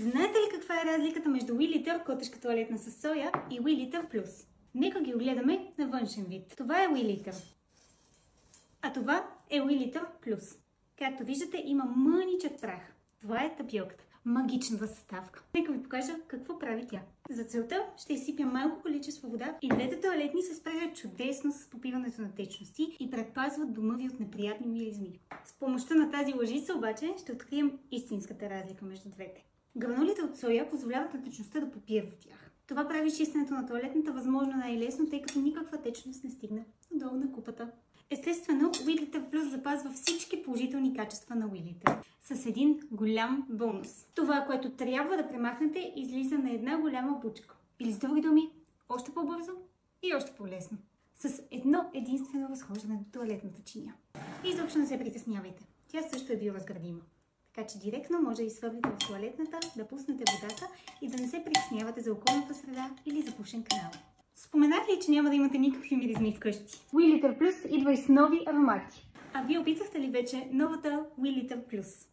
Знаете ли каква е разликата между WeLitter, котешка тоалетна с соя, и WeLitter Plus? Нека ги огледаме на външен вид. Това е WeLitter. А това е WeLitter Plus. Както виждате, има мъничък прах. Това е тапиоката. Магичната съставка. Нека ви покажа какво прави тя. За целта ще изсипя малко количество вода и двете тоалетни се справят чудесно с попиването на течности и предпазват дома ви от неприятни миризми. С помощта на тази лъжица обаче ще открием истинската разлика между двете. Гранулите от соя позволяват на течността да попие в тях. Това прави чистенето на тоалетната възможно най-лесно, тъй като никаква течност не стигне долу на купата. Естествено, WeLitter Plus запазва всички положителни качества на WeLitter с един голям бонус. Това, което трябва да премахнете, излиза на една голяма бучка. Или с други думи, още по-бързо и още по-лесно. С едно единствено разхождане на тоалетната чиния. И изобщо не се притеснявайте. Тя също е биоразградима. Така че директно може да изхвърлите в тоалетната, да пуснете водата и да не се притеснявате за околната среда или за пушен канал. Споменах ли, че няма да имате никакви миризми вкъщи? WeLitter Plus идва и с нови аромати. А вие опитахте ли вече новата WeLitter Plus?